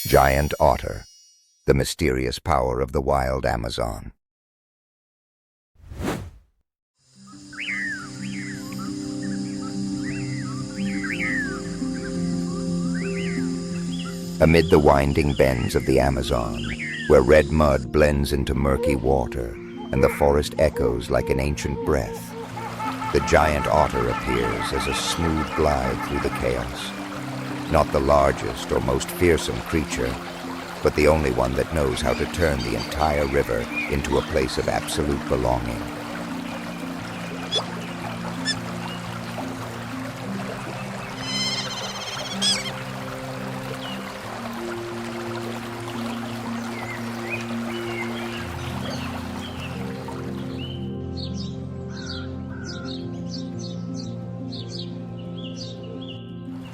Giant Otter, the mysterious power of the wild Amazon. Amid the winding bends of the Amazon, where red mud blends into murky water and the forest echoes like an ancient breath, the giant otter appears as a smooth glide through the chaos. Not the largest or most fearsome creature, but the only one that knows how to turn the entire river into a place of absolute belonging.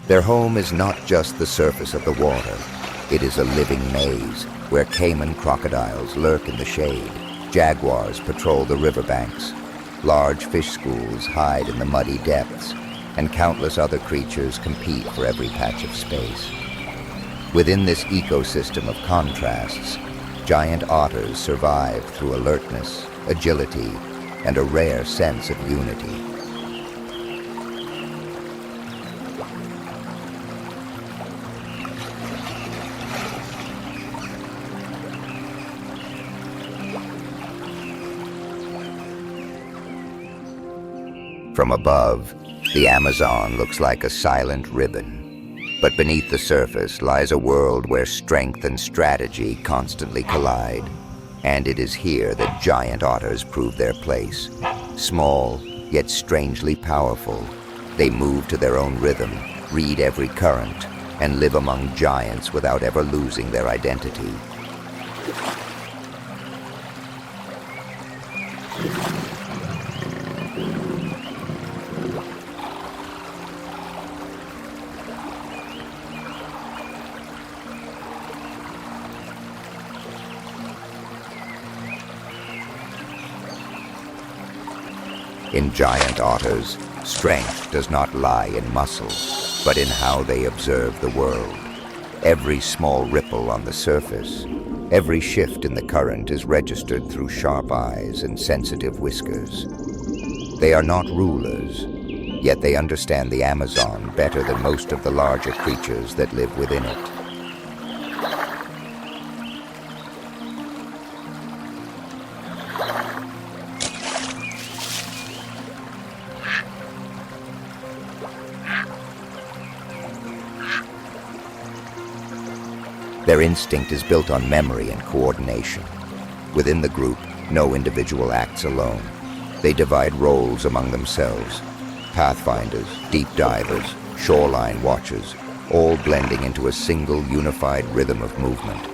Their home is not just the surface of the water. It is a living maze where caiman crocodiles lurk in the shade, jaguars patrol the riverbanks, large fish schools hide in the muddy depths, and countless other creatures compete for every patch of space. Within this ecosystem of contrasts, giant otters survive through alertness, agility, and a rare sense of unity. From above, the Amazon looks like a silent ribbon. But beneath the surface lies a world where strength and strategy constantly collide. And it is here that giant otters prove their place. Small, yet strangely powerful, they move to their own rhythm, read every current, and live among giants without ever losing their identity. In giant otters, strength does not lie in muscle, but in how they observe the world. Every small ripple on the surface, every shift in the current is registered through sharp eyes and sensitive whiskers. They are not rulers, yet they understand the Amazon better than most of the larger creatures that live within it. Their instinct is built on memory and coordination. Within the group, no individual acts alone. They divide roles among themselves. Pathfinders, deep divers, shoreline watchers, all blending into a single unified rhythm of movement.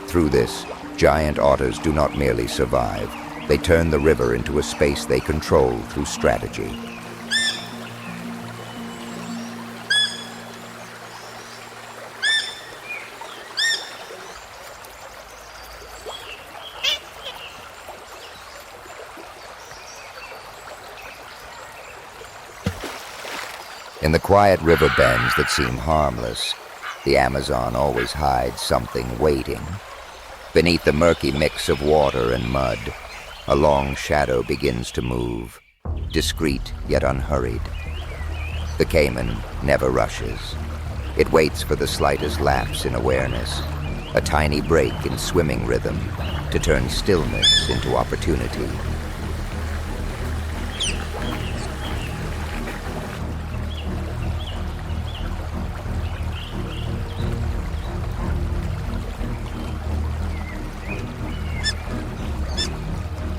Through this, giant otters do not merely survive. They turn the river into a space they control through strategy. In the quiet river bends that seem harmless, the Amazon always hides something waiting. Beneath the murky mix of water and mud, a long shadow begins to move, discreet yet unhurried. The caiman never rushes. It waits for the slightest lapse in awareness, a tiny break in swimming rhythm to turn stillness into opportunity.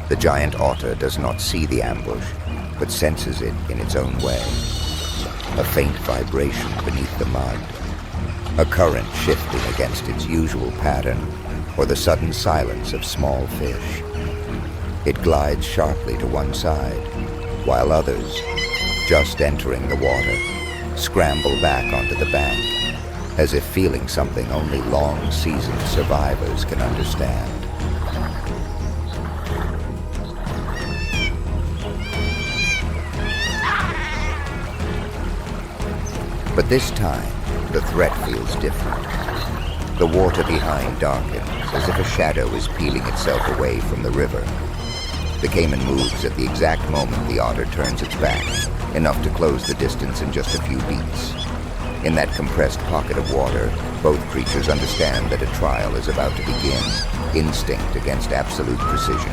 The giant otter does not see the ambush, but senses it in its own way. A faint vibration beneath the mud, a current shifting against its usual pattern, or the sudden silence of small fish. It glides sharply to one side, while others, just entering the water, scramble back onto the bank, as if feeling something only long-seasoned survivors can understand. But this time, the threat feels different. The water behind darkens, as if a shadow is peeling itself away from the river. The caiman moves at the exact moment the otter turns its back, enough to close the distance in just a few beats. In that compressed pocket of water, both creatures understand that a trial is about to begin, instinct against absolute precision.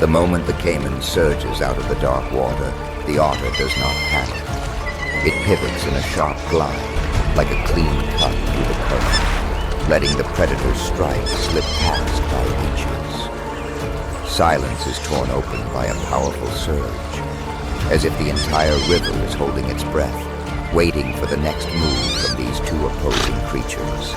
The moment the caiman surges out of the dark water, the otter does not panic. It pivots in a sharp glide, like a clean cut through the current, letting the predator's strike slip past by inches. Silence is torn open by a powerful surge, as if the entire river is holding its breath, waiting for the next move from these two opposing creatures.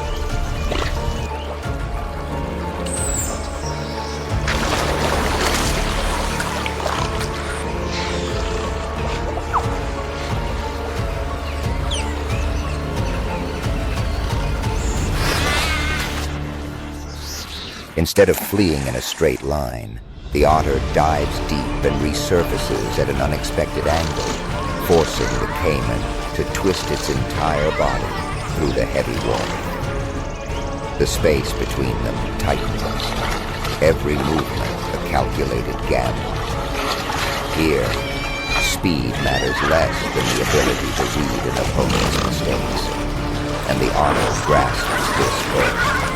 Instead of fleeing in a straight line, the otter dives deep and resurfaces at an unexpected angle, forcing the caiman to twist its entire body through the heavy water. The space between them tightens, every movement a calculated gamble. Here, speed matters less than the ability to read an opponent's mistakes, and the otter grasps this first.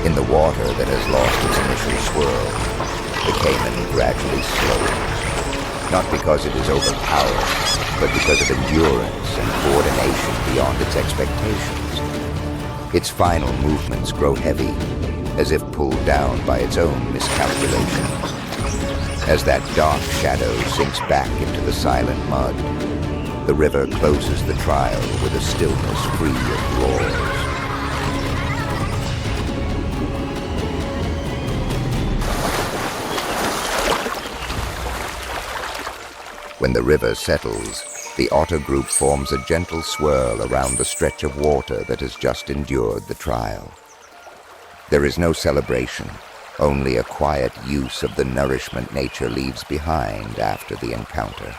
In the water that has lost its initial swirl, the caiman gradually slows, not because it is overpowered, but because of endurance and coordination beyond its expectations. Its final movements grow heavy, as if pulled down by its own miscalculations. As that dark shadow sinks back into the silent mud, the river closes the trial with a stillness free of roars. When the river settles, the otter group forms a gentle swirl around the stretch of water that has just endured the trial. There is no celebration, only a quiet use of the nourishment nature leaves behind after the encounter.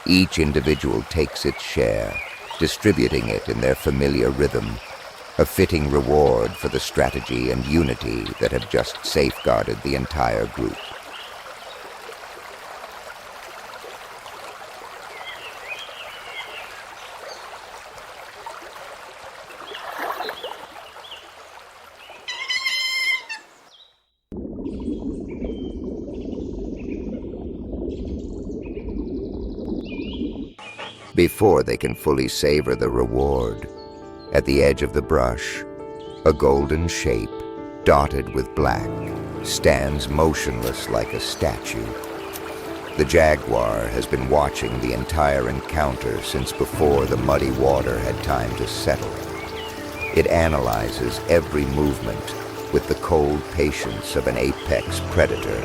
Each individual takes its share, distributing it in their familiar rhythm, a fitting reward for the strategy and unity that have just safeguarded the entire group. Before they can fully savor the reward, at the edge of the brush, a golden shape, dotted with black, stands motionless like a statue. The Jaguar has been watching the entire encounter since before the muddy water had time to settle. It analyzes every movement with the cold patience of an apex predator.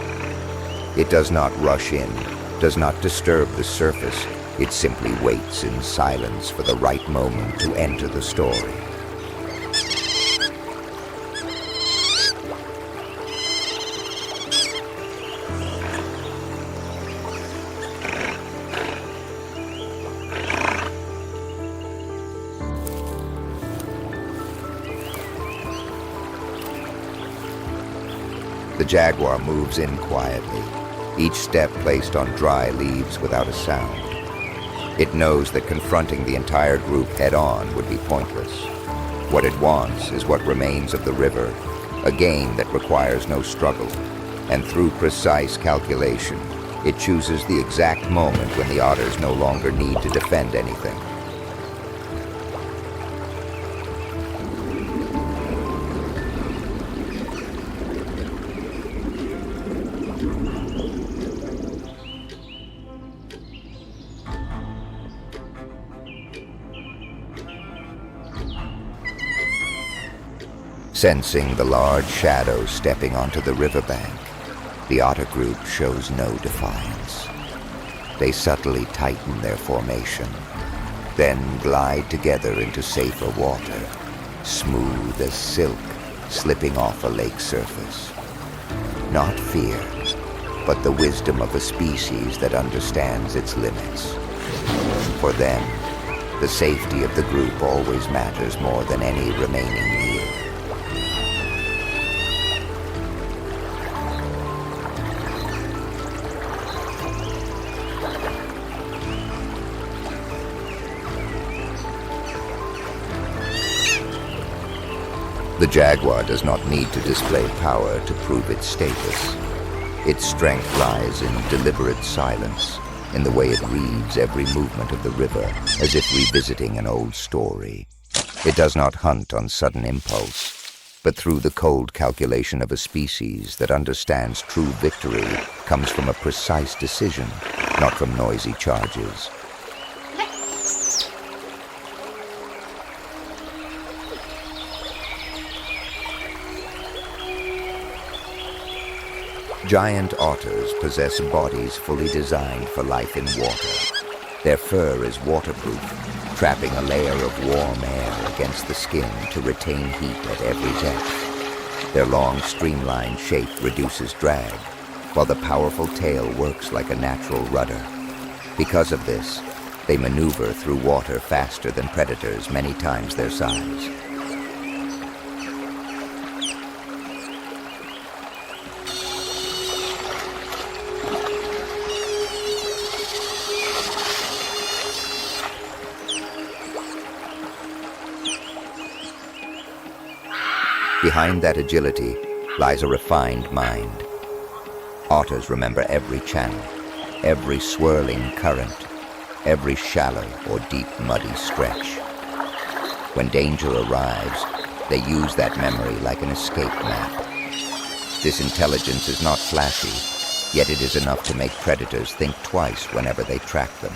It does not rush in, does not disturb the surface. It simply waits in silence for the right moment to enter the story. The Jaguar moves in quietly, each step placed on dry leaves without a sound. It knows that confronting the entire group head-on would be pointless. What it wants is what remains of the river, a game that requires no struggle, and through precise calculation, it chooses the exact moment when the otters no longer need to defend anything. Sensing the large shadow stepping onto the riverbank, The Otter group shows no defiance. They subtly tighten their formation, then glide together into safer water, smooth as silk, slipping off a lake surface. Not fear, but the wisdom of a species that understands its limits. For them, the safety of the group always matters more than any remaining meal. The Jaguar does not need to display power to prove its status. Its strength lies in deliberate silence, in the way it reads every movement of the river as if revisiting an old story. It does not hunt on sudden impulse, but through the cold calculation of a species that understands true victory comes from a precise decision, not from noisy charges. Giant otters possess bodies fully designed for life in water. Their fur is waterproof, trapping a layer of warm air against the skin to retain heat at every depth. Their long, streamlined shape reduces drag, while the powerful tail works like a natural rudder. Because of this, they maneuver through water faster than predators many times their size. Behind that agility lies a refined mind. Otters remember every channel, every swirling current, every shallow or deep muddy stretch. When danger arrives, they use that memory like an escape map. This intelligence is not flashy, yet it is enough to make predators think twice whenever they track them.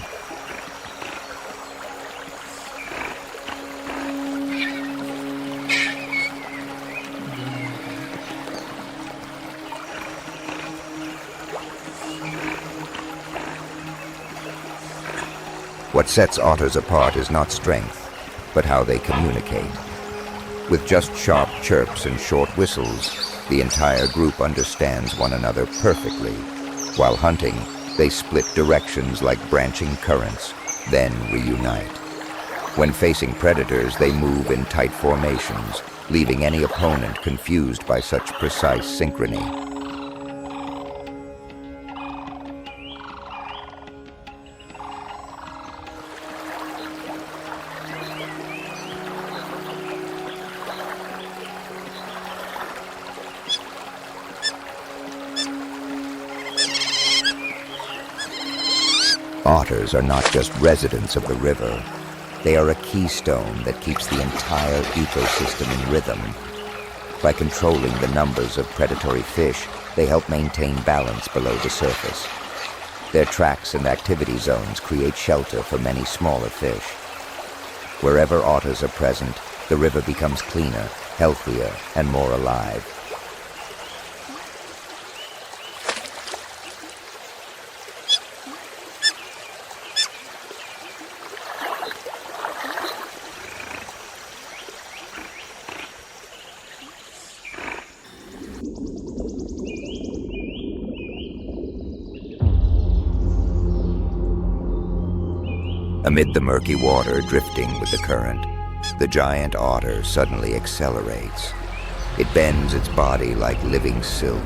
What sets otters apart is not strength, but how they communicate. With just sharp chirps and short whistles, the entire group understands one another perfectly. While hunting, they split directions like branching currents, then reunite. When facing predators, they move in tight formations, leaving any opponent confused by such precise synchrony. Otters are not just residents of the river. They are a keystone that keeps the entire ecosystem in rhythm. By controlling the numbers of predatory fish, they help maintain balance below the surface. Their tracks and activity zones create shelter for many smaller fish. Wherever otters are present, the river becomes cleaner, healthier, and more alive. Amid the murky water drifting with the current, the giant otter suddenly accelerates. It bends its body like living silk,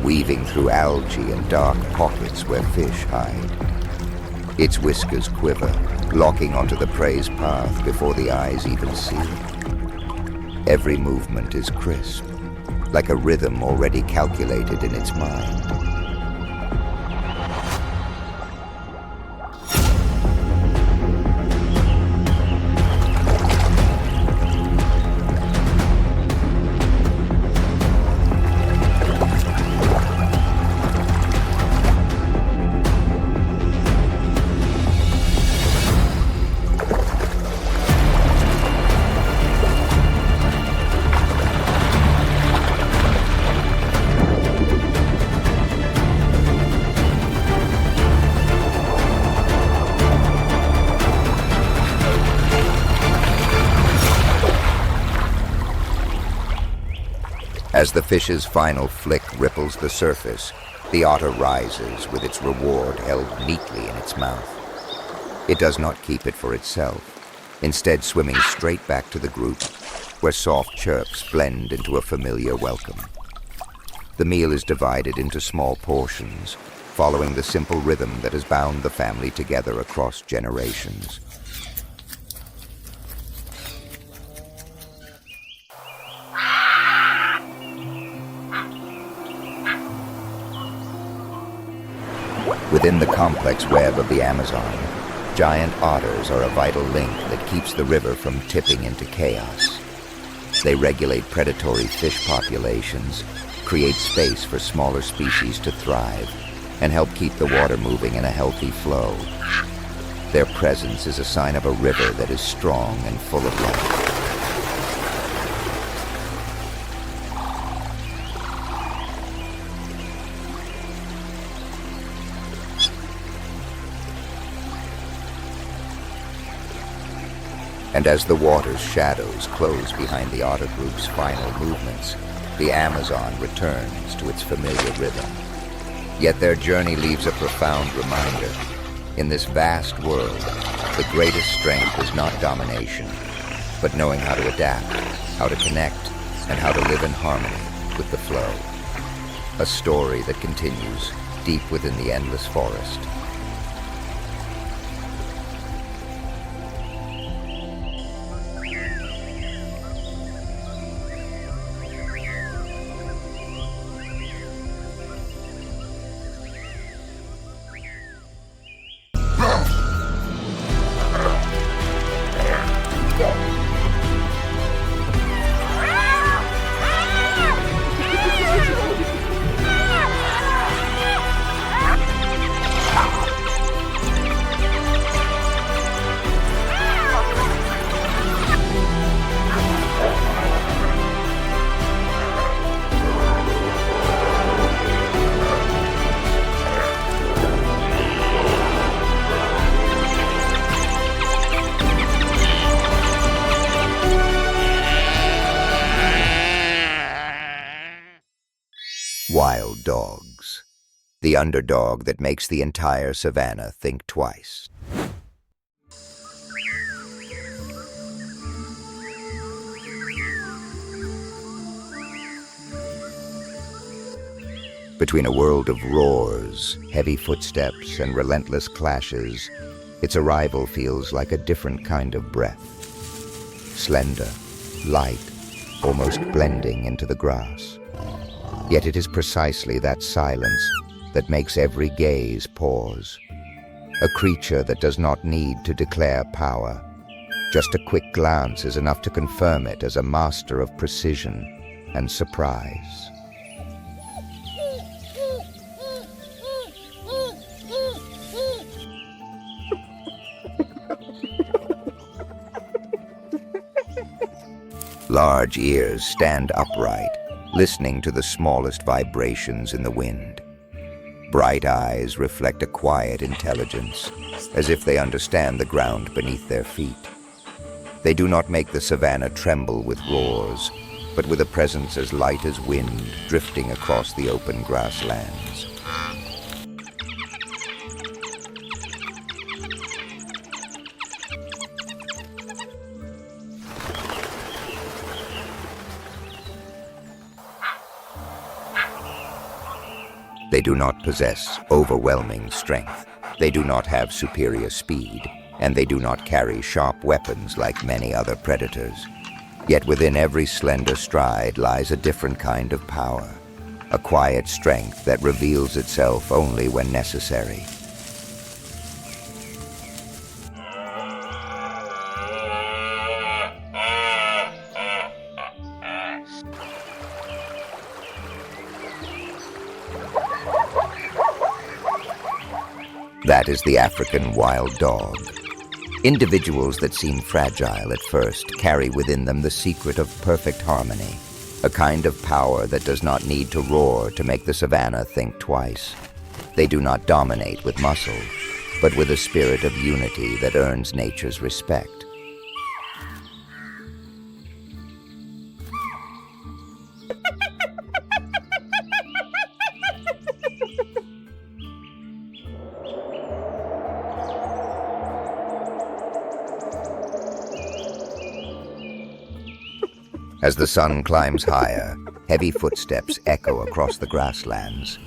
weaving through algae and dark pockets where fish hide. Its whiskers quiver, locking onto the prey's path before the eyes even see it. Every movement is crisp, like a rhythm already calculated in its mind. As the fish's final flick ripples the surface, the otter rises with its reward held neatly in its mouth. It does not keep it for itself, instead swimming straight back to the group, where soft chirps blend into a familiar welcome. The meal is divided into small portions, following the simple rhythm that has bound the family together across generations. Within the complex web of the Amazon, giant otters are a vital link that keeps the river from tipping into chaos. They regulate predatory fish populations, create space for smaller species to thrive, and help keep the water moving in a healthy flow. Their presence is a sign of a river that is strong and full of life. And as the water's shadows close behind the otter group's final movements, the Amazon returns to its familiar rhythm. Yet their journey leaves a profound reminder. In this vast world, the greatest strength is not domination, but knowing how to adapt, how to connect, and how to live in harmony with the flow. A story that continues deep within the endless forest. Wild dogs. The underdog that makes the entire savannah think twice. Between a world of roars, heavy footsteps, and relentless clashes, its arrival feels like a different kind of breath. Slender, light, almost blending into the grass. Yet it is precisely that silence that makes every gaze pause. A creature that does not need to declare power. Just a quick glance is enough to confirm it as a master of precision and surprise. Large ears stand upright, listening to the smallest vibrations in the wind. Bright eyes reflect a quiet intelligence, as if they understand the ground beneath their feet. They do not make the savannah tremble with roars, but with a presence as light as wind drifting across the open grasslands. They do not possess overwhelming strength. They do not have superior speed, and they do not carry sharp weapons like many other predators. Yet within every slender stride lies a different kind of power, a quiet strength that reveals itself only when necessary. That is the African wild dog. Individuals that seem fragile at first carry within them the secret of perfect harmony, a kind of power that does not need to roar to make the savannah think twice. They do not dominate with muscle, but with a spirit of unity that earns nature's respect. As the sun climbs higher, heavy footsteps echo across the grasslands.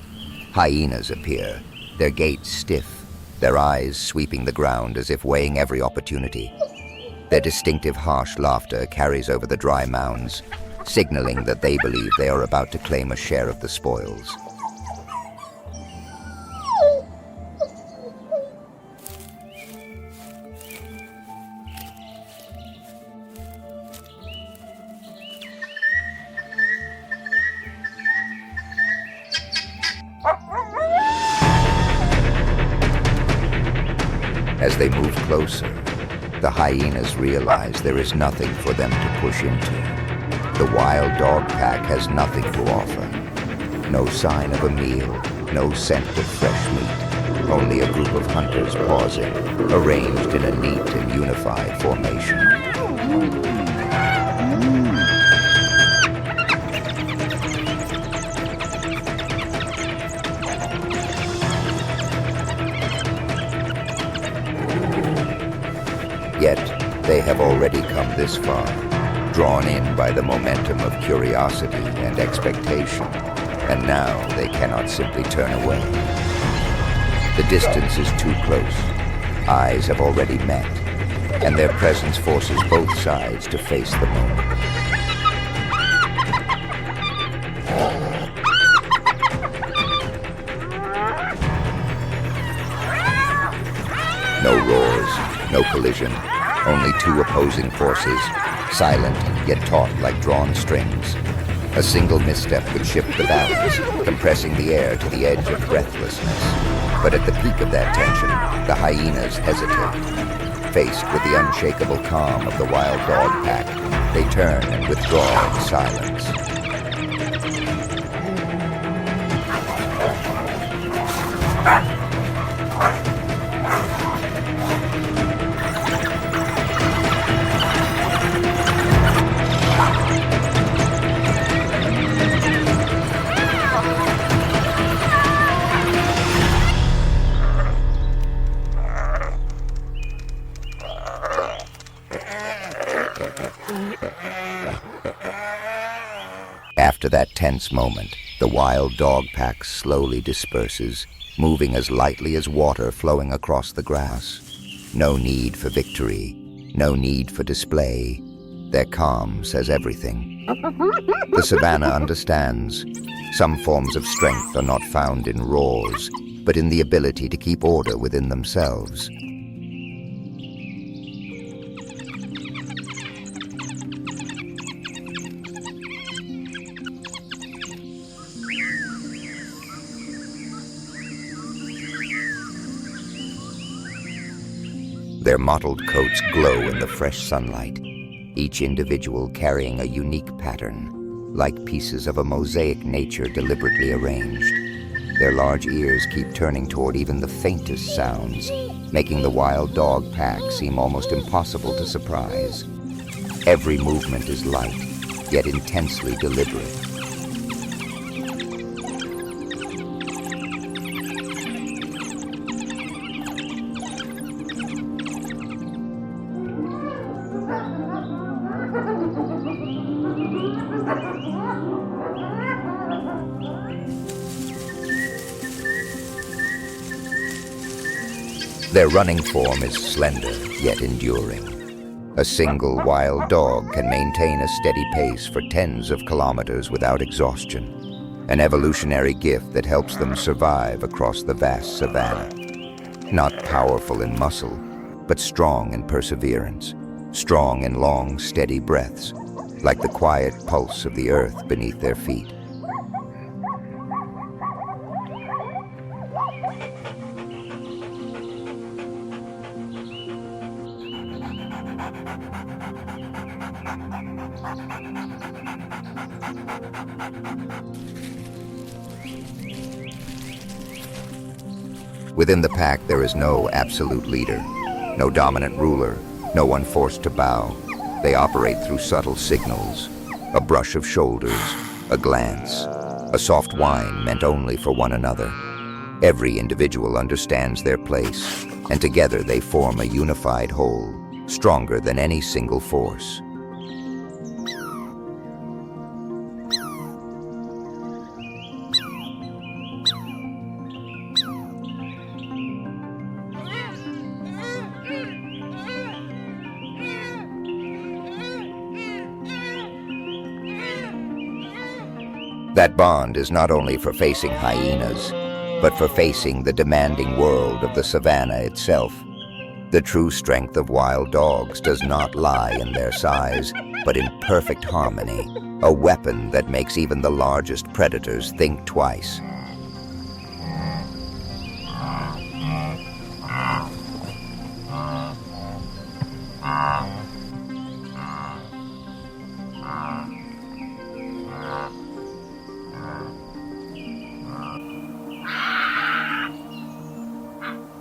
Hyenas appear, their gaits stiff, their eyes sweeping the ground as if weighing every opportunity. Their distinctive harsh laughter carries over the dry mounds, signaling that they believe they are about to claim a share of the spoils. As they move closer, the hyenas realize there is nothing for them to push into. The wild dog pack has nothing to offer. No sign of a meal, no scent of fresh meat, only a group of hunters pausing, arranged in a neat and unified formation. Yet, they have already come this far, drawn in by the momentum of curiosity and expectation, and now they cannot simply turn away. The distance is too close. Eyes have already met, and their presence forces both sides to face the moment. No roars, no collision. Only two opposing forces, silent yet taut like drawn strings. A single misstep could shift the balance, compressing the air to the edge of breathlessness. But at the peak of that tension, the hyenas hesitate. Faced with the unshakable calm of the wild dog pack, they turn and withdraw in silence. After that tense moment, the wild dog pack slowly disperses, moving as lightly as water flowing across the grass. No need for victory, no need for display. Their calm says everything. The savannah understands. Some forms of strength are not found in roars, but in the ability to keep order within themselves. Their mottled coats glow in the fresh sunlight, each individual carrying a unique pattern, like pieces of a mosaic nature deliberately arranged. Their large ears keep turning toward even the faintest sounds, making the wild dog pack seem almost impossible to surprise. Every movement is light, yet intensely deliberate. Their running form is slender, yet enduring. A single wild dog can maintain a steady pace for tens of kilometers without exhaustion, an evolutionary gift that helps them survive across the vast savanna. Not powerful in muscle, but strong in perseverance, strong in long, steady breaths, like the quiet pulse of the earth beneath their feet. Within the pack, there is no absolute leader, no dominant ruler, no one forced to bow. They operate through subtle signals, a brush of shoulders, a glance, a soft whine meant only for one another. Every individual understands their place, and together they form a unified whole, stronger than any single force. That bond is not only for facing hyenas, but for facing the demanding world of the savanna itself. The true strength of wild dogs does not lie in their size, but in perfect harmony, a weapon that makes even the largest predators think twice.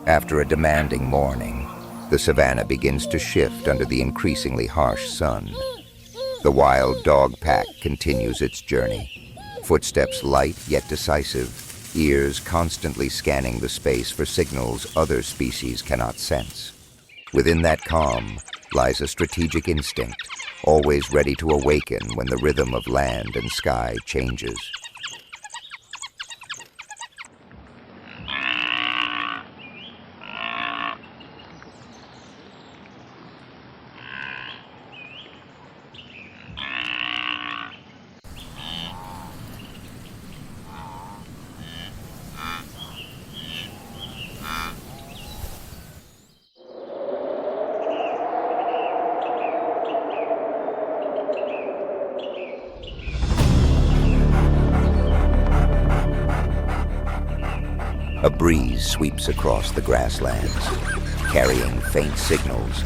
After a demanding morning, the savanna begins to shift under the increasingly harsh sun. The wild dog pack continues its journey, footsteps light yet decisive, ears constantly scanning the space for signals other species cannot sense. Within that calm lies a strategic instinct, always ready to awaken when the rhythm of land and sky changes. A breeze sweeps across the grasslands, carrying faint signals,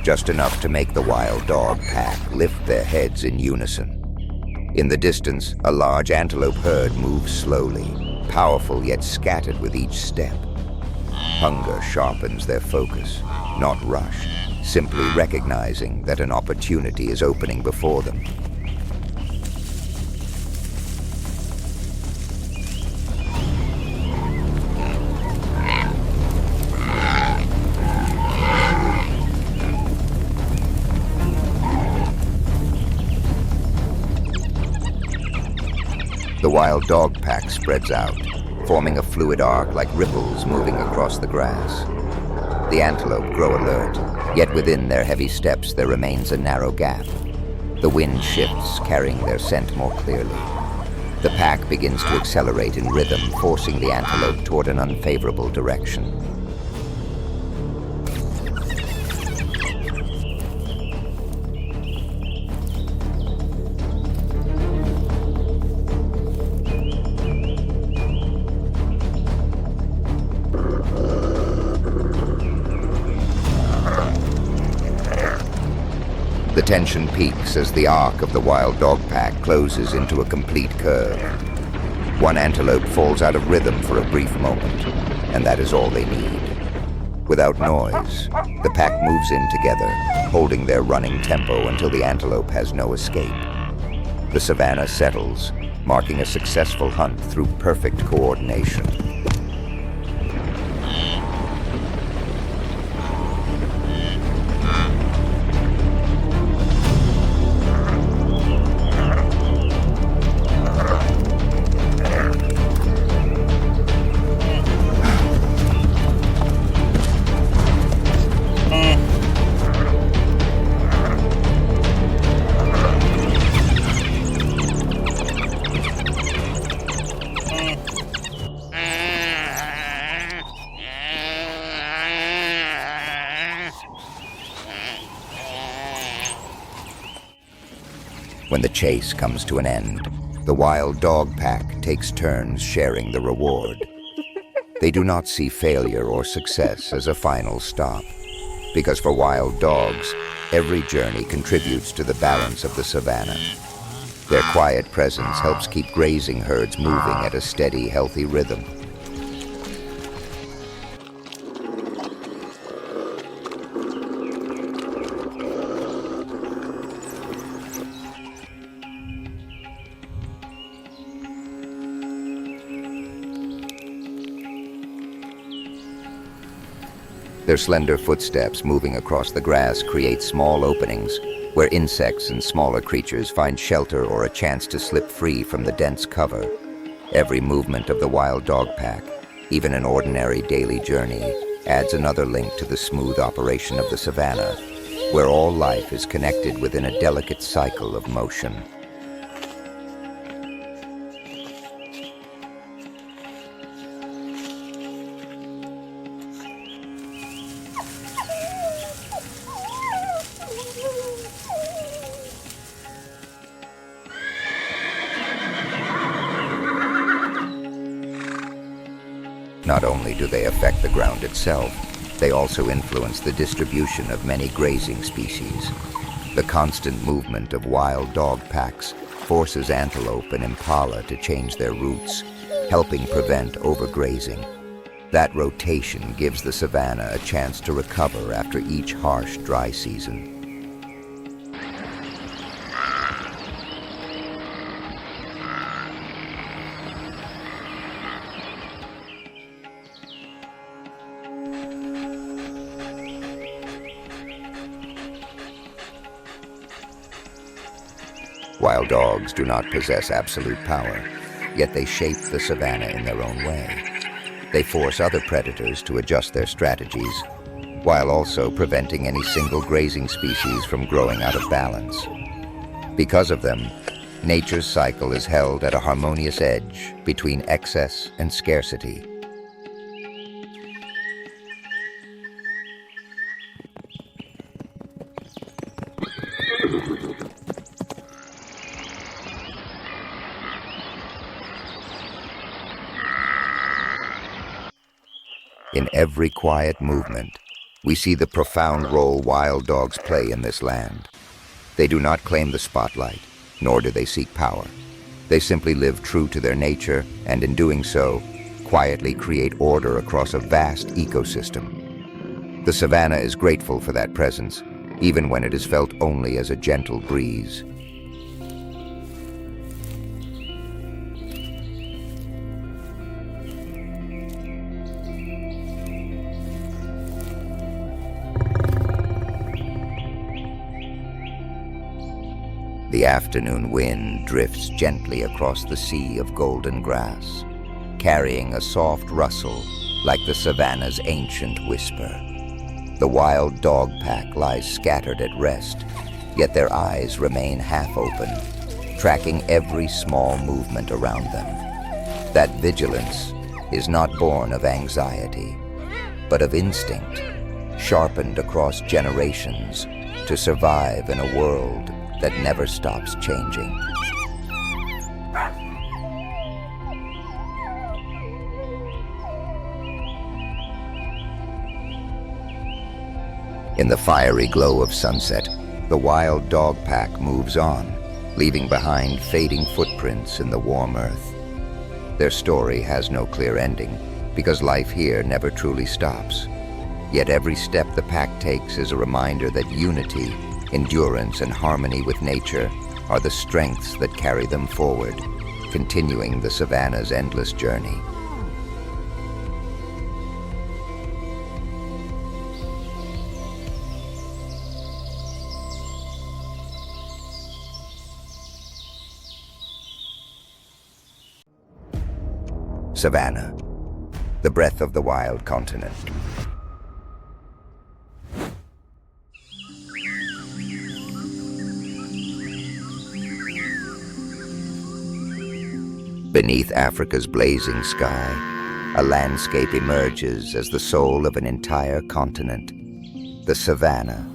just enough to make the wild dog pack lift their heads in unison. In the distance, a large antelope herd moves slowly, powerful yet scattered with each step. Hunger sharpens their focus, not rushed, simply recognizing that an opportunity is opening before them. The wild dog pack spreads out, forming a fluid arc like ripples moving across the grass. The antelope grow alert, yet within their heavy steps there remains a narrow gap. The wind shifts, carrying their scent more clearly. The pack begins to accelerate in rhythm, forcing the antelope toward an unfavorable direction. The tension peaks as the arc of the wild dog pack closes into a complete curve. One antelope falls out of rhythm for a brief moment, and that is all they need. Without noise, the pack moves in together, holding their running tempo until the antelope has no escape. The savanna settles, marking a successful hunt through perfect coordination. When the chase comes to an end, the wild dog pack takes turns sharing the reward. They do not see failure or success as a final stop, because for wild dogs, every journey contributes to the balance of the savanna. Their quiet presence helps keep grazing herds moving at a steady, healthy rhythm. Their slender footsteps moving across the grass create small openings where insects and smaller creatures find shelter or a chance to slip free from the dense cover. Every movement of the wild dog pack, even an ordinary daily journey, adds another link to the smooth operation of the savanna, where all life is connected within a delicate cycle of motion. Not only do they affect the ground itself, they also influence the distribution of many grazing species. The constant movement of wild dog packs forces antelope and impala to change their routes, helping prevent overgrazing. That rotation gives the savanna a chance to recover after each harsh dry season. Wild dogs do not possess absolute power, yet they shape the savanna in their own way. They force other predators to adjust their strategies, while also preventing any single grazing species from growing out of balance. Because of them, nature's cycle is held at a harmonious edge between excess and scarcity. In every quiet movement, we see the profound role wild dogs play in this land. They do not claim the spotlight, nor do they seek power. They simply live true to their nature, and in doing so, quietly create order across a vast ecosystem. The savanna is grateful for that presence, even when it is felt only as a gentle breeze. The afternoon wind drifts gently across the sea of golden grass, carrying a soft rustle like the savanna's ancient whisper. The wild dog pack lies scattered at rest, yet their eyes remain half open, tracking every small movement around them. That vigilance is not born of anxiety, but of instinct, sharpened across generations to survive in a world that never stops changing. In the fiery glow of sunset, the wild dog pack moves on, leaving behind fading footprints in the warm earth. Their story has no clear ending, because life here never truly stops. Yet every step the pack takes is a reminder that unity, endurance, and harmony with nature are the strengths that carry them forward, continuing the savanna's endless journey. Savanna, the breath of the wild continent. Beneath Africa's blazing sky, a landscape emerges as the soul of an entire continent, the savanna,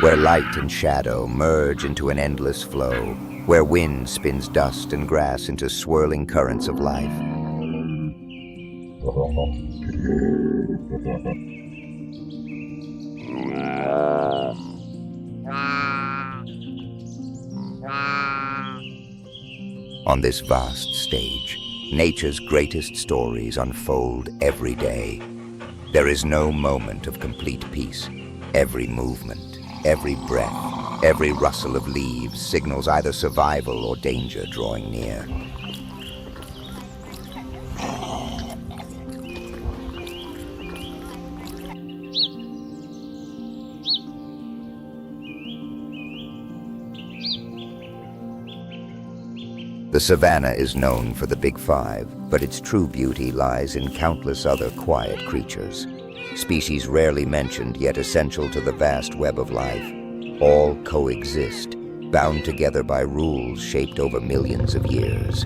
where light and shadow merge into an endless flow, where wind spins dust and grass into swirling currents of life. On this vast stage, nature's greatest stories unfold every day. There is no moment of complete peace. Every movement, every breath, every rustle of leaves signals either survival or danger drawing near. The savanna is known for the Big Five, but its true beauty lies in countless other quiet creatures. Species rarely mentioned, yet essential to the vast web of life. All coexist, bound together by rules shaped over millions of years.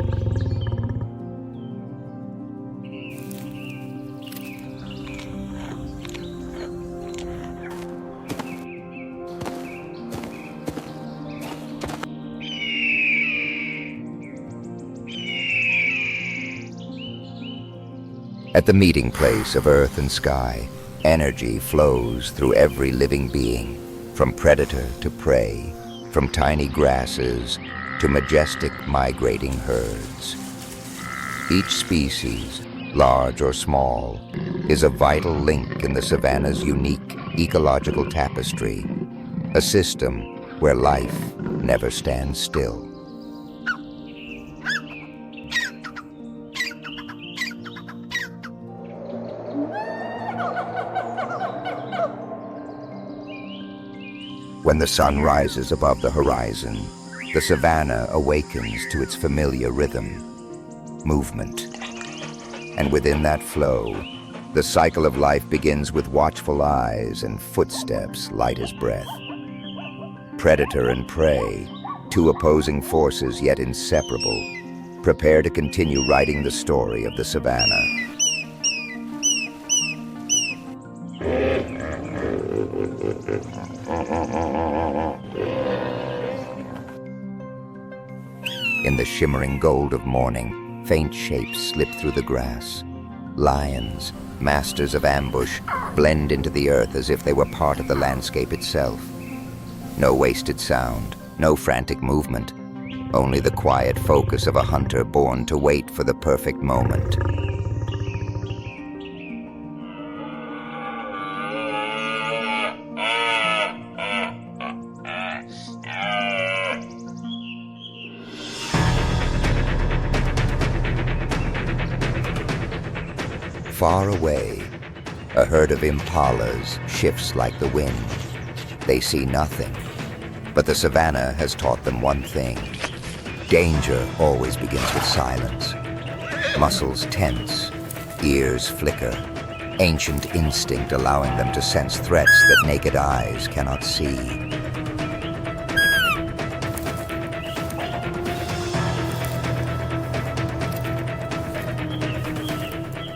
At the meeting place of earth and sky, energy flows through every living being, from predator to prey, from tiny grasses to majestic migrating herds. Each species, large or small, is a vital link in the savanna's unique ecological tapestry, a system where life never stands still. When the sun rises above the horizon, the savanna awakens to its familiar rhythm, movement. And within that flow, the cycle of life begins with watchful eyes and footsteps light as breath. Predator and prey, two opposing forces yet inseparable, prepare to continue writing the story of the savanna. In the shimmering gold of morning, faint shapes slip through the grass. Lions, masters of ambush, blend into the earth as if they were part of the landscape itself. No wasted sound, no frantic movement, only the quiet focus of a hunter born to wait for the perfect moment. Far away, a herd of impalas shifts like the wind. They see nothing, but the savanna has taught them one thing. Danger always begins with silence. Muscles tense, ears flicker, ancient instinct allowing them to sense threats that naked eyes cannot see.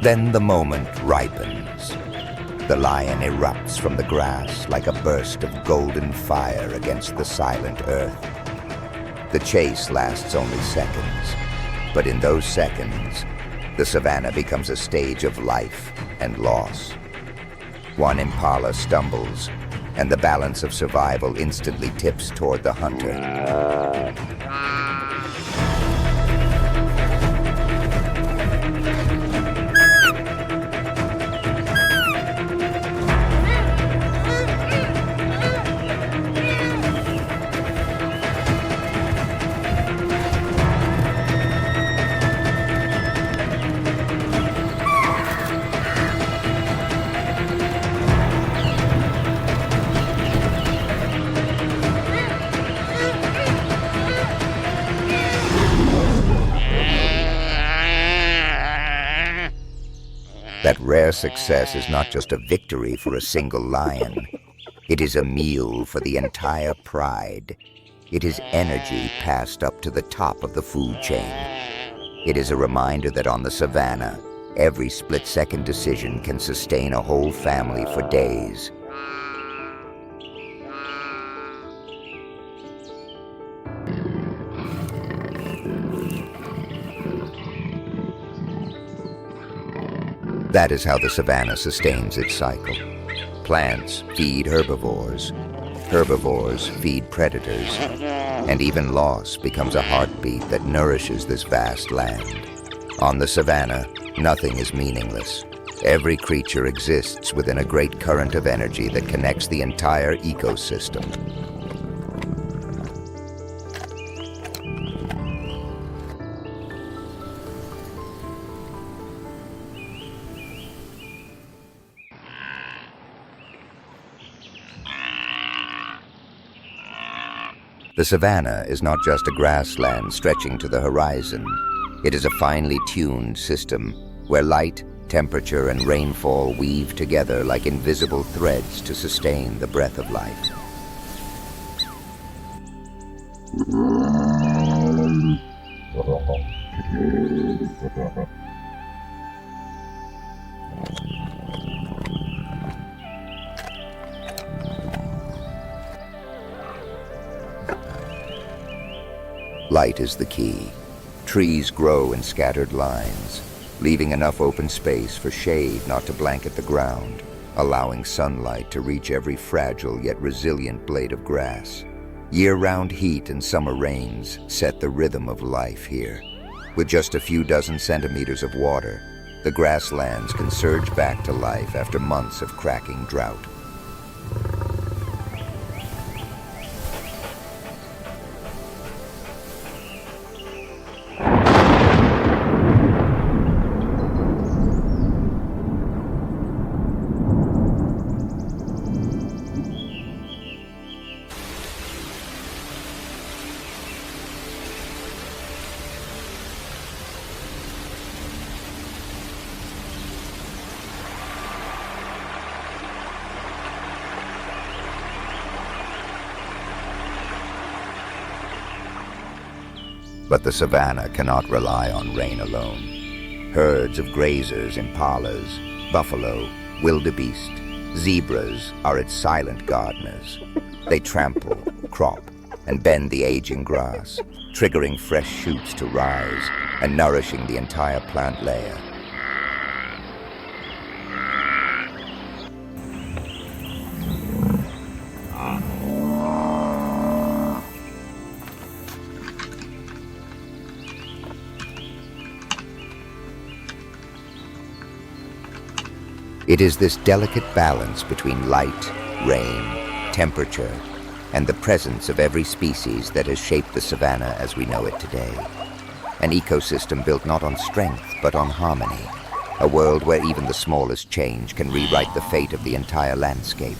Then the moment ripens. The lion erupts from the grass like a burst of golden fire against the silent earth. The chase lasts only seconds, but in those seconds, the savanna becomes a stage of life and loss. One impala stumbles, and the balance of survival instantly tips toward the hunter. That rare success is not just a victory for a single lion. It is a meal for the entire pride. It is energy passed up to the top of the food chain. It is a reminder that on the savanna, every split-second decision can sustain a whole family for days. That is how the savanna sustains its cycle. Plants feed herbivores, herbivores feed predators, and even loss becomes a heartbeat that nourishes this vast land. On the savanna, nothing is meaningless. Every creature exists within a great current of energy that connects the entire ecosystem. The savanna is not just a grassland stretching to the horizon. It is a finely tuned system where light, temperature, and rainfall weave together like invisible threads to sustain the breath of life. Light is the key. Trees grow in scattered lines. leaving enough open space for shade not to blanket the ground, allowing sunlight to reach every fragile yet resilient blade of grass. Year-round heat and summer rains set the rhythm of life here. With just a few dozen centimeters of water, the grasslands can surge back to life after months of cracking drought. But the savanna cannot rely on rain alone. Herds of grazers, impalas, buffalo, wildebeest, zebras are its silent gardeners. They trample, crop, and bend the aging grass, triggering fresh shoots to rise and nourishing the entire plant layer. It is this delicate balance between light, rain, temperature, and the presence of every species that has shaped the savanna as we know it today. An ecosystem built not on strength, but on harmony. A world where even the smallest change can rewrite the fate of the entire landscape.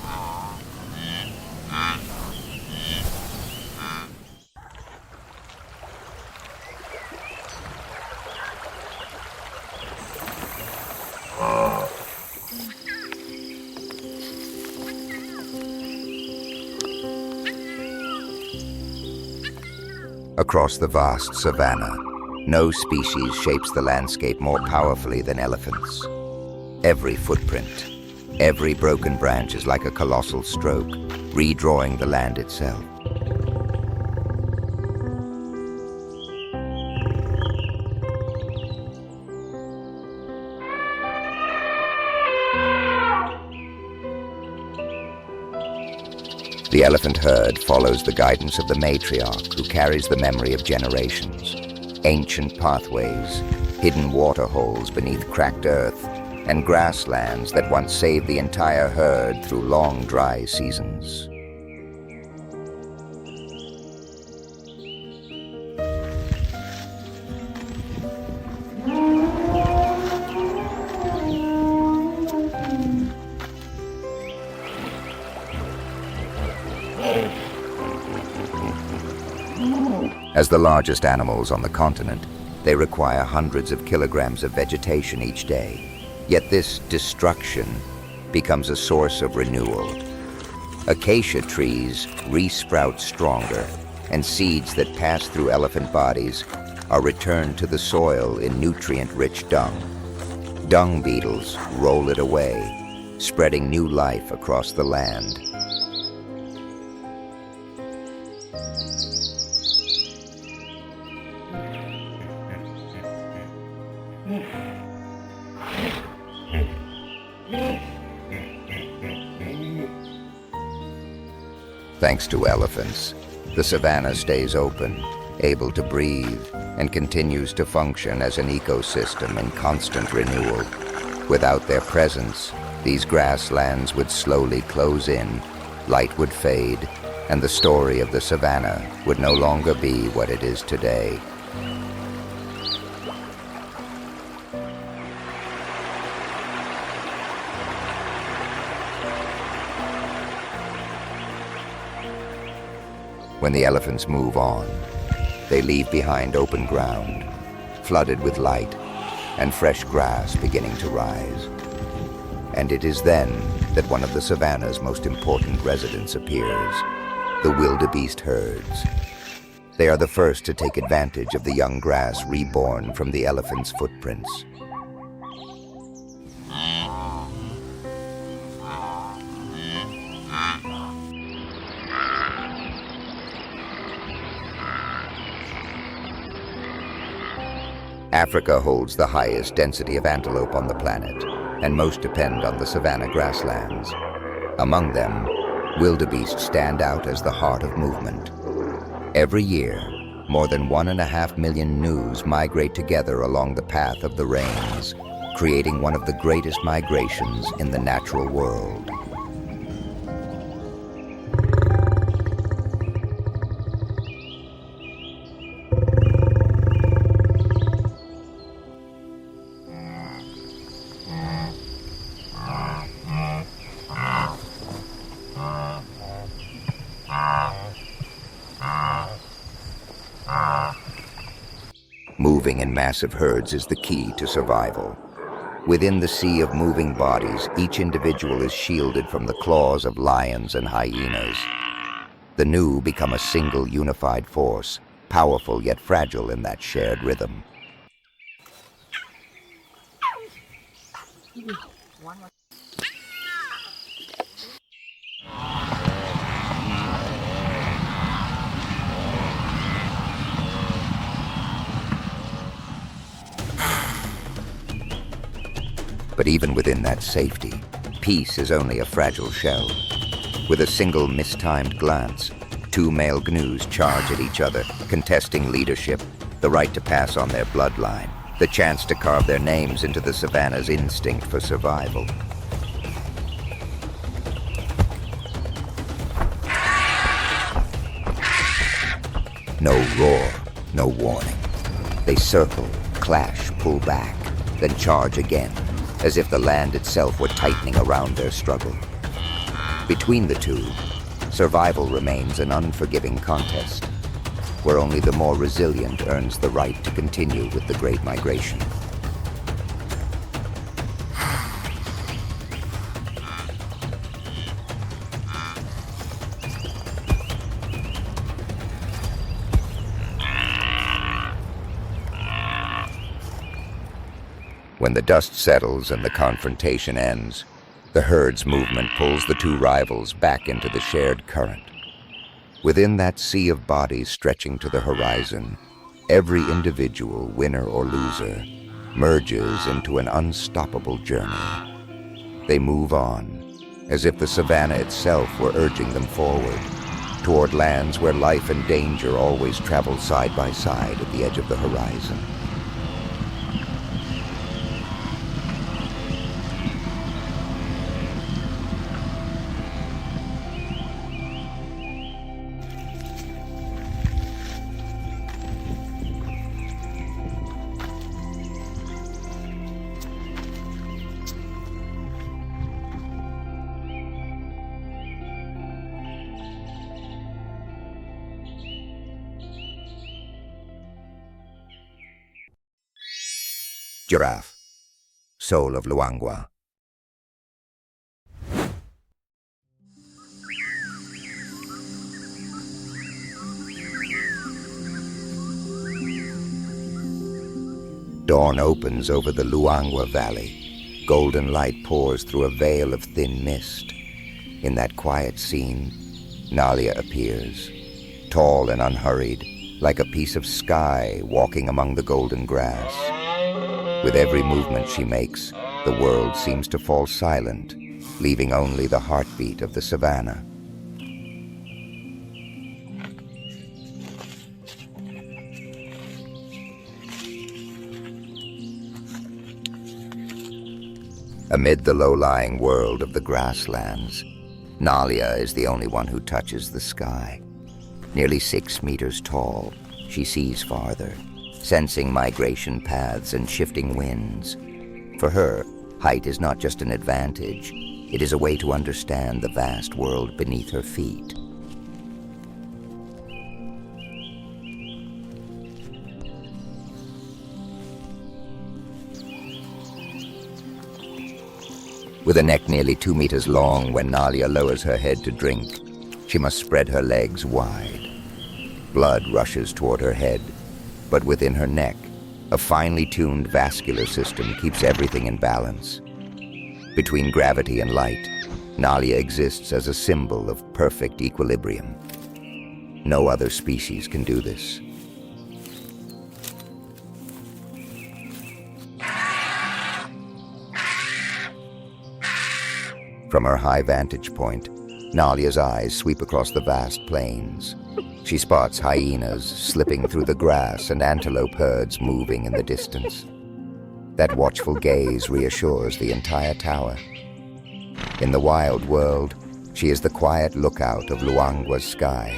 Across the vast savanna, no species shapes the landscape more powerfully than elephants. Every footprint, every broken branch is like a colossal stroke, redrawing the land itself. The elephant herd follows the guidance of the matriarch who carries the memory of generations. Ancient pathways, hidden water holes beneath cracked earth, and grasslands that once saved the entire herd through long dry seasons. As the largest animals on the continent, they require hundreds of kilograms of vegetation each day. Yet this destruction becomes a source of renewal. Acacia trees re-sprout stronger, and seeds that pass through elephant bodies are returned to the soil in nutrient-rich dung. Dung beetles roll it away, spreading new life across the land. Thanks to elephants, the savanna stays open, able to breathe, and continues to function as an ecosystem in constant renewal. Without their presence, these grasslands would slowly close in, light would fade, and the story of the savanna would no longer be what it is today. When the elephants move on, they leave behind open ground, flooded with light, and fresh grass beginning to rise. And it is then that one of the savanna's most important residents appears, the wildebeest herds. They are the first to take advantage of the young grass reborn from the elephant's footprints. Africa holds the highest density of antelope on the planet, and most depend on the savanna grasslands. Among them, wildebeest stand out as the heart of movement. Every year, more than 1.5 million gnus migrate together along the path of the rains, creating one of the greatest migrations in the natural world. Moving in massive herds is the key to survival. Within the sea of moving bodies, each individual is shielded from the claws of lions and hyenas. The gnu become a single unified force, powerful yet fragile in that shared rhythm. But even within that safety, peace is only a fragile shell. With a single mistimed glance, two male gnus charge at each other, contesting leadership, the right to pass on their bloodline, the chance to carve their names into the savanna's instinct for survival. No roar, no warning. They circle, clash, pull back, then charge again, as if the land itself were tightening around their struggle. Between the two, survival remains an unforgiving contest, where only the more resilient earns the right to continue with the Great Migration. When the dust settles and the confrontation ends, the herd's movement pulls the two rivals back into the shared current. Within that sea of bodies stretching to the horizon, every individual, winner or loser, merges into an unstoppable journey. They move on, as if the savanna itself were urging them forward, toward lands where life and danger always travel side by side at the edge of the horizon. Giraffe, soul of Luangwa. Dawn opens over the Luangwa Valley. Golden light pours through a veil of thin mist. In that quiet scene, Nalia appears, tall and unhurried, like a piece of sky walking among the golden grass. With every movement she makes, the world seems to fall silent, leaving only the heartbeat of the savanna. Amid the low-lying world of the grasslands, Nalia is the only one who touches the sky. Nearly 6 meters tall, she sees farther, sensing migration paths and shifting winds. For her, height is not just an advantage, it is a way to understand the vast world beneath her feet. With a neck nearly 2 meters long, when Nalia lowers her head to drink, she must spread her legs wide. Blood rushes toward her head, but within her neck, a finely tuned vascular system keeps everything in balance. Between gravity and light, Nalia exists as a symbol of perfect equilibrium. No other species can do this. From her high vantage point, Nalia's eyes sweep across the vast plains. She spots hyenas slipping through the grass and antelope herds moving in the distance. That watchful gaze reassures the entire tower. In the wild world, she is the quiet lookout of Luangua's sky.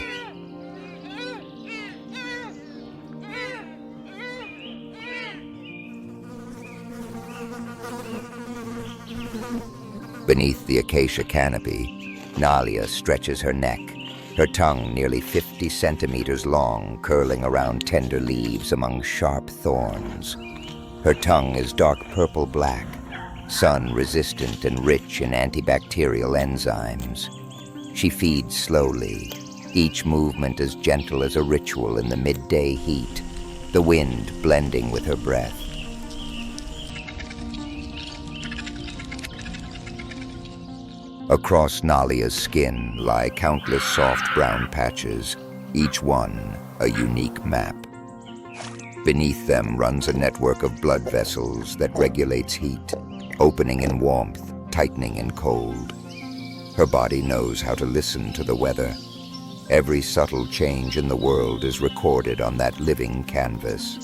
Beneath the acacia canopy, Nalia stretches her neck, her tongue nearly 50 centimeters long, curling around tender leaves among sharp thorns. Her tongue is dark purple-black, sun-resistant and rich in antibacterial enzymes. She feeds slowly, each movement as gentle as a ritual in the midday heat, the wind blending with her breath. Across Nalia's skin lie countless soft brown patches, each one a unique map. Beneath them runs a network of blood vessels that regulates heat, opening in warmth, tightening in cold. Her body knows how to listen to the weather. Every subtle change in the world is recorded on that living canvas.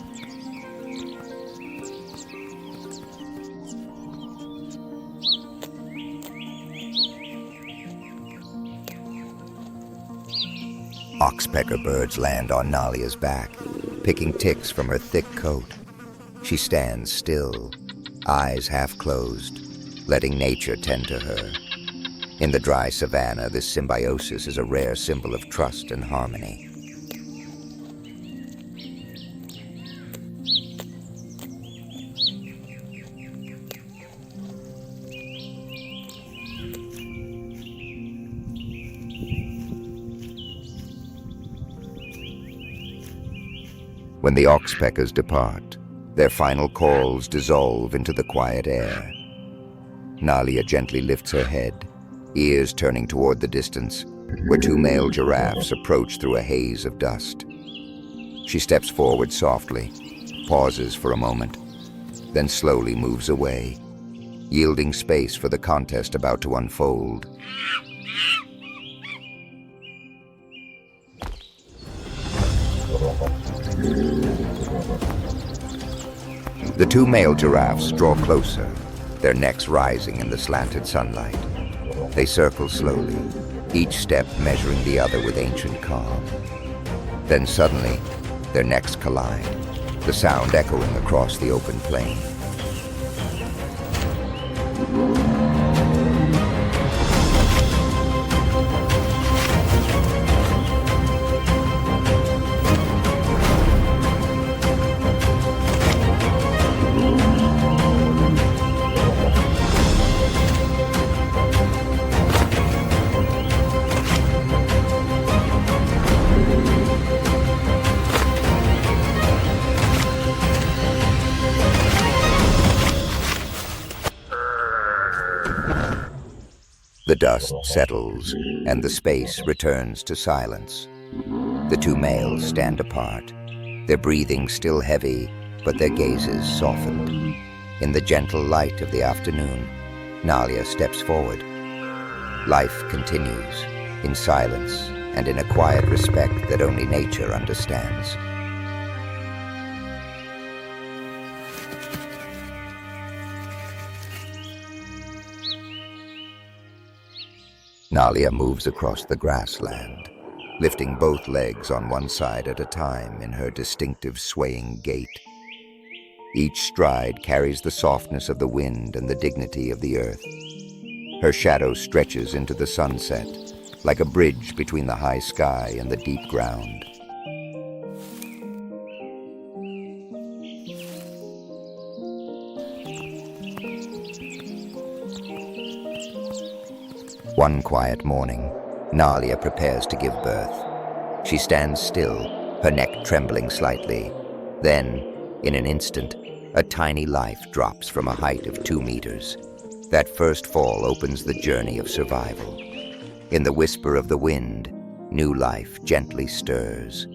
Oxpecker birds land on Nalia's back, picking ticks from her thick coat. She stands still, eyes half closed, letting nature tend to her. In the dry savanna, this symbiosis is a rare symbol of trust and harmony. When the oxpeckers depart, their final calls dissolve into the quiet air. Nalia gently lifts her head, ears turning toward the distance, where two male giraffes approach through a haze of dust. She steps forward softly, pauses for a moment, then slowly moves away, yielding space for the contest about to unfold. The two male giraffes draw closer, their necks rising in the slanted sunlight. They circle slowly, each step measuring the other with ancient calm. Then suddenly, their necks collide, the sound echoing across the open plain. The dust settles, and the space returns to silence. The two males stand apart, their breathing still heavy, but their gazes softened. In the gentle light of the afternoon, Nalia steps forward. Life continues, in silence and in a quiet respect that only nature understands. Nalia moves across the grassland, lifting both legs on one side at a time in her distinctive swaying gait. Each stride carries the softness of the wind and the dignity of the earth. Her shadow stretches into the sunset, like a bridge between the high sky and the deep ground. One quiet morning, Nalia prepares to give birth. She stands still, her neck trembling slightly. Then, in an instant, a tiny life drops from a height of 2 meters. That first fall opens the journey of survival. In the whisper of the wind, new life gently stirs.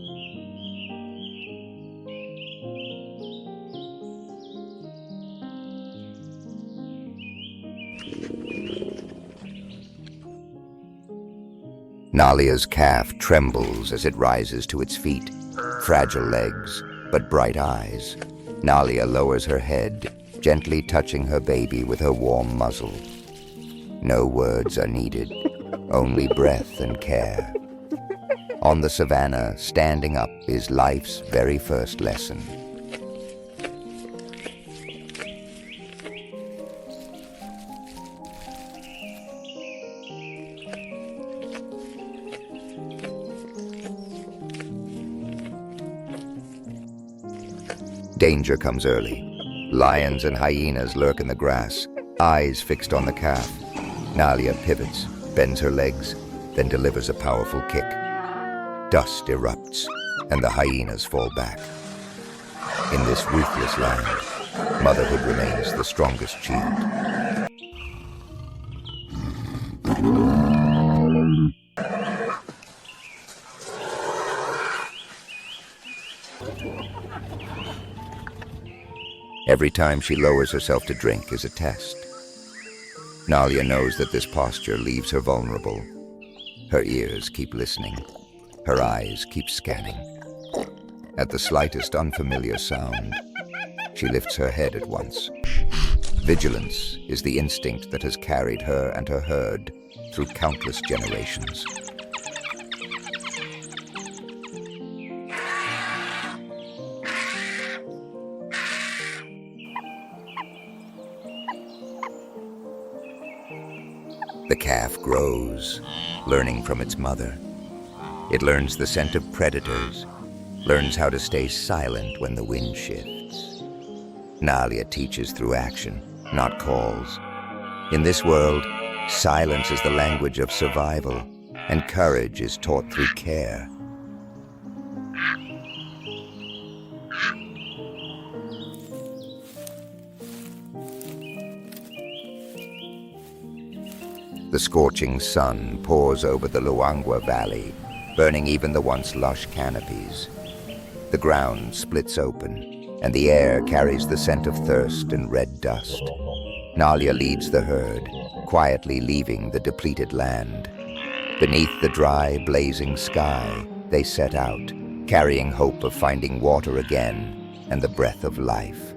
Nalia's calf trembles as it rises to its feet, fragile legs, but bright eyes. Nalia lowers her head, gently touching her baby with her warm muzzle. No words are needed, only breath and care. On the savannah, standing up is life's very first lesson. Danger comes early. Lions and hyenas lurk in the grass, eyes fixed on the calf. Nalia pivots, bends her legs, then delivers a powerful kick. Dust erupts, and the hyenas fall back. In this ruthless land, motherhood remains the strongest shield. Every time she lowers herself to drink is a test. Nalia knows that this posture leaves her vulnerable. Her ears keep listening. Her eyes keep scanning. At the slightest unfamiliar sound, she lifts her head at once. Vigilance is the instinct that has carried her and her herd through countless generations. The calf grows, learning from its mother. It learns the scent of predators, learns how to stay silent when the wind shifts. Nalia teaches through action, not calls. In this world, silence is the language of survival, and courage is taught through care. The scorching sun pours over the Luangwa Valley, burning even the once lush canopies. The ground splits open, and the air carries the scent of thirst and red dust. Nalia leads the herd, quietly leaving the depleted land. Beneath the dry, blazing sky, they set out, carrying hope of finding water again and the breath of life.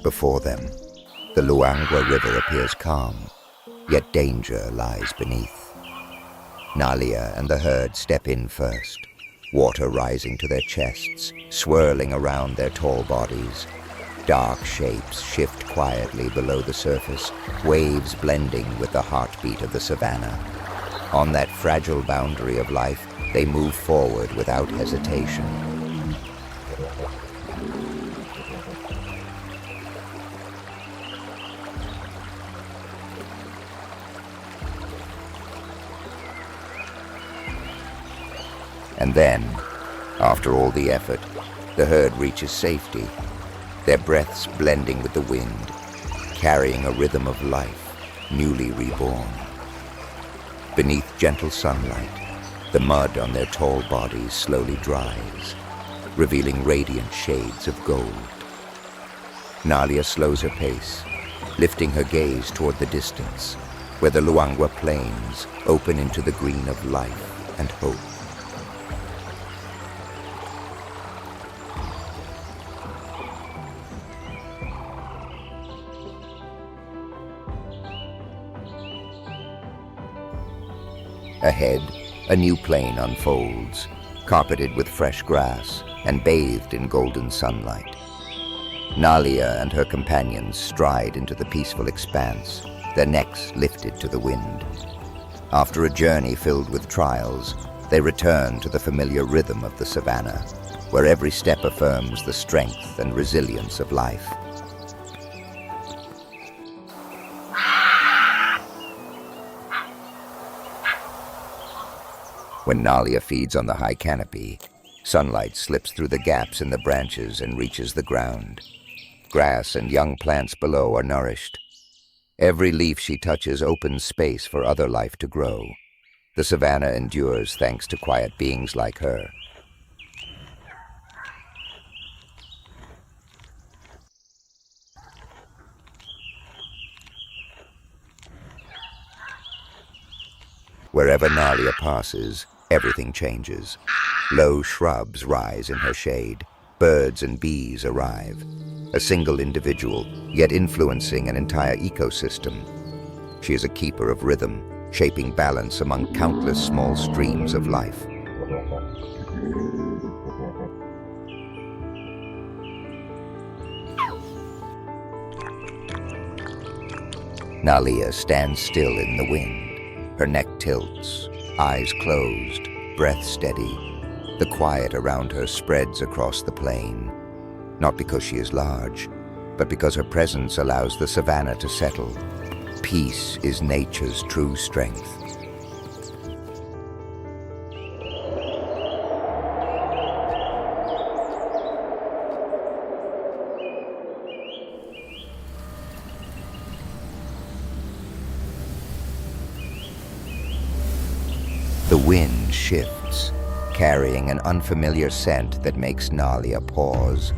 Before them, the Luangwa River appears calm, yet danger lies beneath. Nalia and the herd step in first, water rising to their chests, swirling around their tall bodies. Dark shapes shift quietly below the surface, waves blending with the heartbeat of the savannah. On that fragile boundary of life, they move forward without hesitation. And then, after all the effort, the herd reaches safety, their breaths blending with the wind, carrying a rhythm of life, newly reborn. Beneath gentle sunlight, the mud on their tall bodies slowly dries, revealing radiant shades of gold. Nalia slows her pace, lifting her gaze toward the distance, where the Luangwa plains open into the green of life and hope. Ahead, a new plain unfolds, carpeted with fresh grass and bathed in golden sunlight. Nalia and her companions stride into the peaceful expanse, their necks lifted to the wind. After a journey filled with trials, they return to the familiar rhythm of the savannah, where every step affirms the strength and resilience of life. When Nalia feeds on the high canopy, sunlight slips through the gaps in the branches and reaches the ground. Grass and young plants below are nourished. Every leaf she touches opens space for other life to grow. The savanna endures thanks to quiet beings like her. Wherever Nalia passes, everything changes. Low shrubs rise in her shade. Birds and bees arrive. A single individual, yet influencing an entire ecosystem. She is a keeper of rhythm, shaping balance among countless small streams of life. Nalia stands still in the wind. Her neck tilts, eyes closed, breath steady. The quiet around her spreads across the plain. Not because she is large, but because her presence allows the savanna to settle. Peace is nature's true strength. The wind shifts, carrying an unfamiliar scent that makes Nalia pause.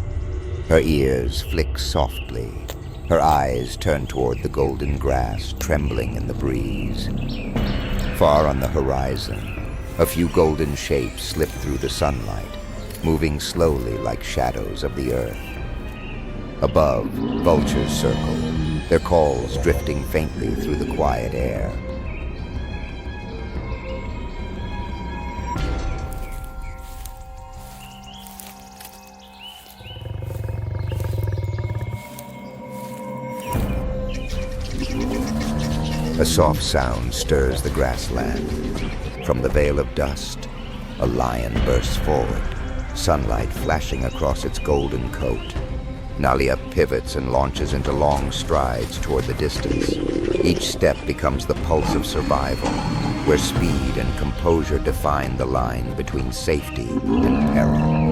Her ears flick softly. Her eyes turn toward the golden grass, trembling in the breeze. Far on the horizon, a few golden shapes slip through the sunlight, moving slowly like shadows of the earth. Above, vultures circle, their calls drifting faintly through the quiet air. A soft sound stirs the grassland. From the veil of dust, a lion bursts forward, sunlight flashing across its golden coat. Nalia pivots and launches into long strides toward the distance. Each step becomes the pulse of survival, where speed and composure define the line between safety and peril.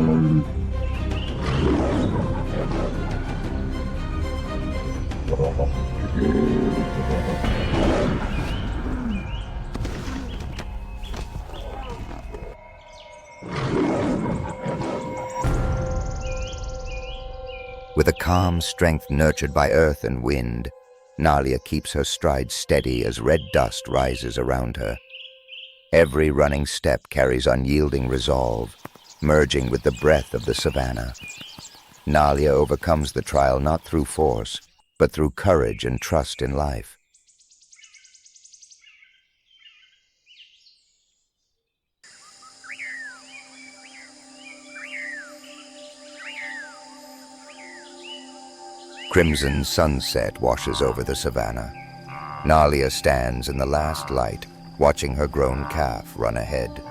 With a calm strength nurtured by earth and wind, Nalia keeps her stride steady as red dust rises around her. Every running step carries unyielding resolve, merging with the breath of the savanna. Nalia overcomes the trial not through force, but through courage and trust in life. Crimson sunset washes over the savanna. Nalia stands in the last light, watching her grown calf run ahead.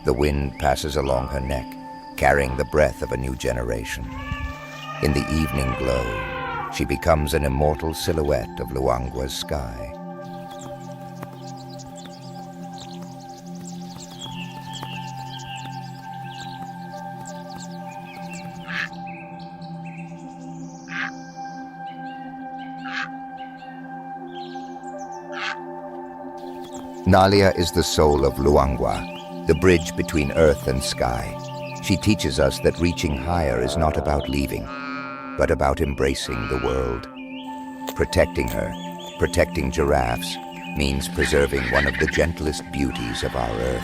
The wind passes along her neck, carrying the breath of a new generation. In the evening glow, she becomes an immortal silhouette of Luangua's sky. Nalia is the soul of Luangwa, the bridge between earth and sky. She teaches us that reaching higher is not about leaving, but about embracing the world. Protecting her, protecting giraffes, means preserving one of the gentlest beauties of our earth.